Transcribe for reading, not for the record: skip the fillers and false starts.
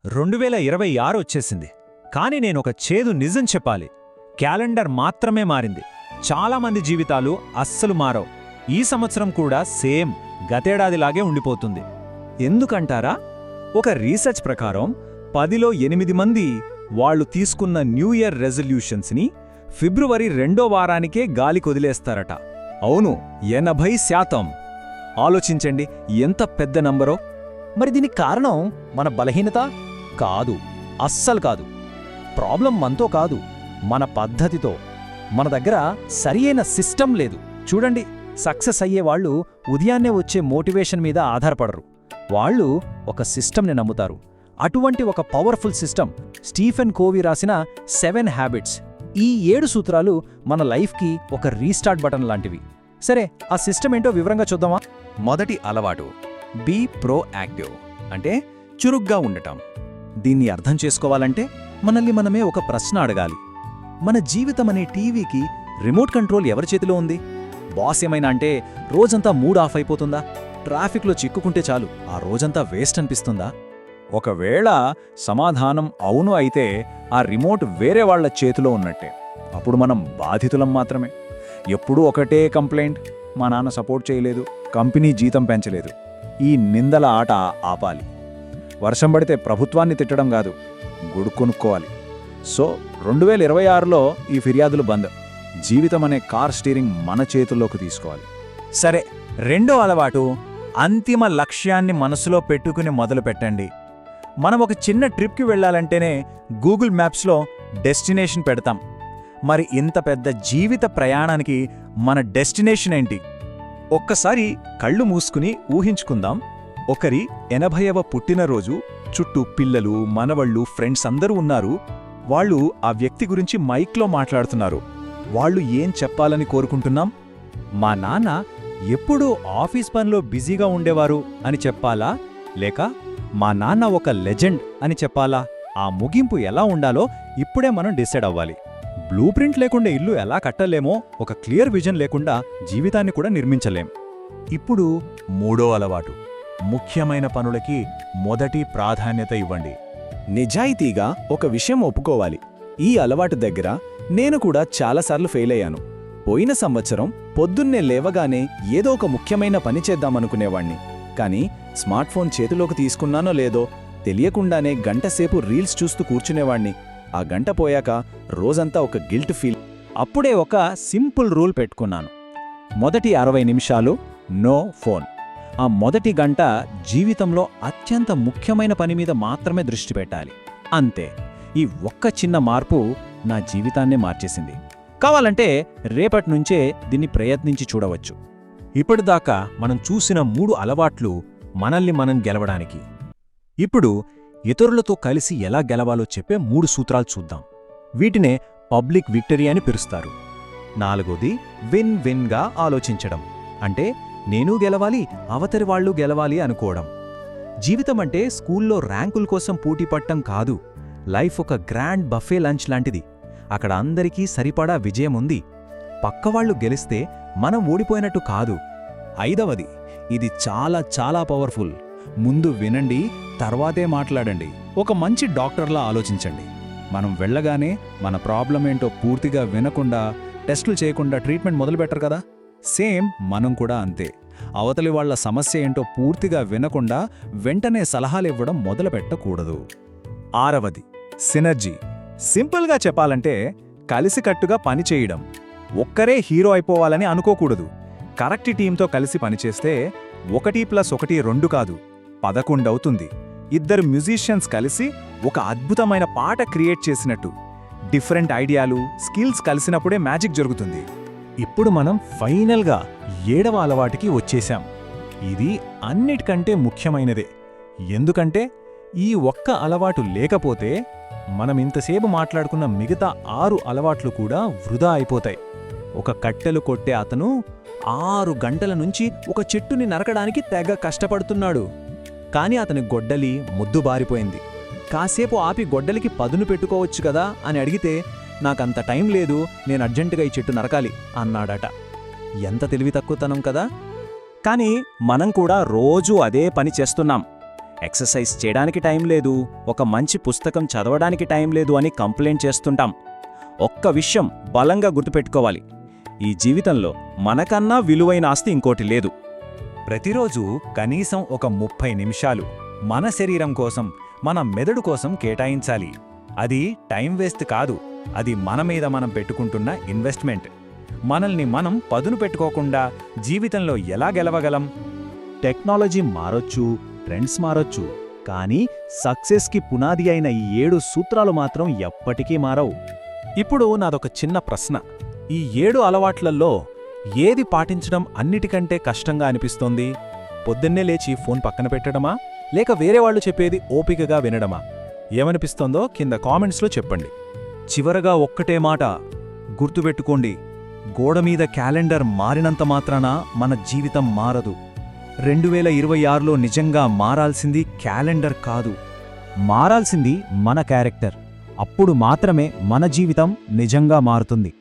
2026 వచ్చేసింది. కానీ నేనొక చేదు నిజం చెప్పాలి. క్యాలెండర్ మాత్రమే మారింది. చాలామంది జీవితాలు అస్సలు మారవు. ఈ సంవత్సరం కూడా సేమ్ గతేడాదిలాగే ఉండిపోతుంది. ఎందుకంటారా? ఒక రీసెర్చ్ ప్రకారం 10లో 8 మంది వాళ్లు తీసుకున్న న్యూ ఇయర్ రెజల్యూషన్స్ని ఫిబ్రవరి 2వ వారానికే గాలికొదిలేస్తారట. అవును, 80%. ఆలోచించండి, ఎంత పెద్ద నంబరో. మరి దీనికి కారణం మన బలహీనత కాదు, అస్సలు కాదు. ప్రాబ్లం మనతో కాదు, మన పద్ధతితో. మన దగ్గర సరియైన సిస్టమ్ లేదు. చూడండి, సక్సెస్ అయ్యేవాళ్లు ఉదయాన్నే వచ్చే మోటివేషన్ మీద ఆధారపడరు. వాళ్ళు ఒక సిస్టమ్ని నమ్ముతారు. అటువంటి ఒక పవర్ఫుల్ సిస్టమ్ స్టీఫెన్ కోవీ రాసిన 7 హ్యాబిట్స్. ఈ 7 సూత్రాలు మన లైఫ్కి ఒక రీస్టార్ట్ బటన్ లాంటివి. సరే, ఆ సిస్టమ్ ఏంటో వివరంగా చూద్దామా? మొదటి అలవాటు, బీ ప్రోయాక్టివ్, అంటే చురుగ్గా ఉండటం. దీన్ని అర్థం చేసుకోవాలంటే మనల్ని మనమే ఒక ప్రశ్న అడగాలి. మన జీవితమనే టీవీకి రిమోట్ కంట్రోల్ ఎవరి చేతిలో ఉంది? బాస్ ఏమైనా అంటే రోజంతా మూడ్ ఆఫ్ అయిపోతుందా? ట్రాఫిక్లో చిక్కుకుంటే చాలు ఆ రోజంతా వేస్ట్ అనిపిస్తుందా? ఒకవేళ సమాధానం అవును అయితే ఆ రిమోట్ వేరే వాళ్ల చేతిలో ఉన్నట్టే. అప్పుడు మనం బాధితులం మాత్రమే. ఎప్పుడూ ఒకటే కంప్లైంట్: మా నాన్న సపోర్ట్ చేయలేదు, కంపెనీ జీతం పెంచలేదు. ఈ నిందల ఆట ఆపాలి. వర్షం పడితే ప్రభుత్వాన్ని తిట్టడం కాదు, గుడు కొనుక్కోవాలి. సో 2026లో ఈ ఫిర్యాదులు బంద్. జీవితం అనే కార్ స్టీరింగ్ మన చేతుల్లోకి తీసుకోవాలి. సరే, రెండో అలవాటు, అంతిమ లక్ష్యాన్ని మనసులో పెట్టుకుని మొదలు పెట్టండి. మనం ఒక చిన్న ట్రిప్కి వెళ్ళాలంటేనే గూగుల్ మ్యాప్స్లో డెస్టినేషన్ పెడతాం. మరి ఇంత పెద్ద జీవిత ప్రయాణానికి మన డెస్టినేషన్ ఏంటి? ఒక్కసారి కళ్ళు మూసుకుని ఊహించుకుందాం. ఒకరి 80వ పుట్టినరోజు. చుట్టూ పిల్లలు, మనవళ్ళు, ఫ్రెండ్స్ అందరూ ఉన్నారు. వాళ్ళు ఆ వ్యక్తి గురించి మైక్లో మాట్లాడుతున్నారు. వాళ్ళు ఏం చెప్పాలని కోరుకుంటున్నాం? మా నాన్న ఎప్పుడూ ఆఫీస్ పనిలో బిజీగా ఉండేవారు అని చెప్పాలా? లేక మా నాన్న ఒక లెజెండ్ అని చెప్పాలా? ఆ ముగింపు ఎలా ఉండాలో ఇప్పుడే మనం డిసైడ్ అవ్వాలి. బ్లూ ప్రింట్ లేకుండా ఇల్లు ఎలా కట్టలేమో, ఒక క్లియర్ విజన్ లేకుండా జీవితాన్ని కూడా నిర్మించలేం. ఇప్పుడు మూడో అలవాటు, ముఖ్యమైన పనులకి మొదటి ప్రాధాన్యత ఇవ్వండి. నిజాయితీగా ఒక విషయం ఒప్పుకోవాలి. ఈ అలవాటు దగ్గర నేను కూడా చాలాసార్లు ఫెయిల్ అయ్యాను. పోయిన సంవత్సరం పొద్దున్నే లేవగానే ఏదో ఒక ముఖ్యమైన పని చేద్దామనుకునేవాణ్ణి. కానీ స్మార్ట్ ఫోన్ చేతిలోకి తీసుకున్నానో లేదో తెలియకుండానే గంటసేపు రీల్స్ చూస్తూ కూర్చునేవాణ్ణి. ఆ గంట పోయాక రోజంతా ఒక గిల్ట్ ఫీల్. అప్పుడే ఒక సింపుల్ రూల్ పెట్టుకున్నాను. మొదటి 60 నిమిషాలు నో ఫోన్. ఆ మొదటి గంట జీవితంలో అత్యంత ముఖ్యమైన పని మీద మాత్రమే దృష్టి పెట్టాలి. అంతే. ఈ ఒక్క చిన్న మార్పు నా జీవితాన్నే మార్చేసింది. కావాలంటే రేపటి నుంచే దీన్ని ప్రయత్నించి చూడవచ్చు. ఇప్పటిదాకా మనం చూసిన 3 అలవాట్లు మనల్ని మనం గెలవడానికి. ఇప్పుడు ఇతరులతో కలిసి ఎలా గెలవాలో చెప్పే 3 సూత్రాలు చూద్దాం. వీటినే పబ్లిక్ విక్టరీ అని పిలుస్తారు. 4వది విన్ విన్గా ఆలోచించడం. అంటే నేనూ గెలవాలి, అవతలి వాళ్ళు గెలవాలి అనుకోవడం. జీవితమంటే స్కూల్లో ర్యాంకుల కోసం పోటీ పట్టం కాదు. లైఫ్ ఒక గ్రాండ్ బఫే లంచ్ లాంటిది. అక్కడ అందరికీ సరిపడా విజయముంది. పక్కవాళ్లు గెలిస్తే మనం ఓడిపోయినట్టు కాదు. 5వది, ఇది చాలా చాలా పవర్ఫుల్. ముందు వినండి, తర్వాతే మాట్లాడండి. ఒక మంచి డాక్టర్లా ఆలోచించండి. మనం వెళ్ళగానే మన ప్రాబ్లం ఏంటో పూర్తిగా వినకుండా, టెస్టులు చేయకుండా ట్రీట్మెంట్ మొదలుపెట్టరు కదా. సేమ్ మనం కూడా అంతే. అవతలి వాళ్ల సమస్య ఏంటో పూర్తిగా వినకుండా వెంటనే సలహాలివ్వడం మొదలుపెట్టకూడదు. 6వది సినర్జీ. సింపుల్గా చెప్పాలంటే కలిసికట్టుగా పనిచేయడం. ఒక్కరే హీరో అయిపోవాలని అనుకోకూడదు. కరెక్ట్ టీంతో కలిసి పనిచేస్తే 1+1 2 కాదు, 11 అవుతుంది. ఇద్దరు మ్యూజిషియన్స్ కలిసి ఒక అద్భుతమైన పాట క్రియేట్ చేసినట్టు. డిఫరెంట్ ఐడియాలు, స్కిల్స్ కలిసినప్పుడే మ్యాజిక్ జరుగుతుంది. ఇప్పుడు మనం ఫైనల్గా 7వ అలవాటుకి వచ్చేశాం. ఇది అన్నిటికంటే ముఖ్యమైనదే. ఎందుకంటే ఈ ఒక్క అలవాటు లేకపోతే మనం ఇంతసేపు మాట్లాడుకున్న మిగతా 6 అలవాట్లు కూడా వృధా అయిపోతాయి. ఒక కట్టెలు కొట్టే అతను 6 గంటల నుంచి ఒక చెట్టుని నరకడానికి తెగ కష్టపడుతున్నాడు. కాని అతని గొడ్డలి ముద్దుబారిపోయింది. కాసేపు ఆపి గొడ్డలికి పదును పెట్టుకోవచ్చు కదా అని అడిగితే, నాకంత టైం లేదు, నేను అర్జెంటుగా ఈ చెట్టు నరకాలి అన్నాడట. ఎంత తెలివి తక్కువతనం కదా. కాని మనం కూడా రోజూ అదే పని చేస్తున్నాం. ఎక్సర్సైజ్ చేయడానికి టైం లేదు, ఒక మంచి పుస్తకం చదవడానికి టైం లేదు అని కంప్లైంట్ చేస్తుంటాం. ఒక్క విషయం బలంగా గుర్తుపెట్టుకోవాలి, ఈ జీవితంలో మనకన్నా విలువైన ఆస్తి ఇంకోటి లేదు. ప్రతిరోజు కనీసం ఒక 30 నిమిషాలు మన శరీరం కోసం, మన మెదడు కోసం కేటాయించాలి. అది టైం వేస్ట్ కాదు, అది మన మీద మనం పెట్టుకుంటున్న ఇన్వెస్ట్మెంట్. మనల్ని మనం పదును పెట్టుకోకుండా జీవితంలో ఎలా గెలవగలం? టెక్నాలజీ మారొచ్చు, ట్రెండ్స్ మారొచ్చు, కానీ సక్సెస్కి పునాది అయిన ఈ 7 సూత్రాలు మాత్రం ఎప్పటికీ మారవు. ఇప్పుడు నాదొక చిన్న ప్రశ్న. ఈ 7 అలవాట్లల్లో ఏది పాటించడం అన్నిటికంటే కష్టంగా అనిపిస్తోంది? పొద్దున్నే లేచి ఫోన్ పక్కన పెట్టడమా, లేక వేరే వాళ్ళు చెప్పేది ఓపికగా వినడమా? ఏమనిపిస్తోందో కింద కామెంట్స్లో చెప్పండి. చివరగా ఒక్కటే మాట గుర్తుపెట్టుకోండి, గోడమీద క్యాలెండర్ మారినంత మాత్రాన మన జీవితం మారదు. 2026లో నిజంగా మారాల్సింది క్యాలెండర్ కాదు, మారాల్సింది మన క్యారెక్టర్. అప్పుడు మాత్రమే మన జీవితం నిజంగా మారుతుంది.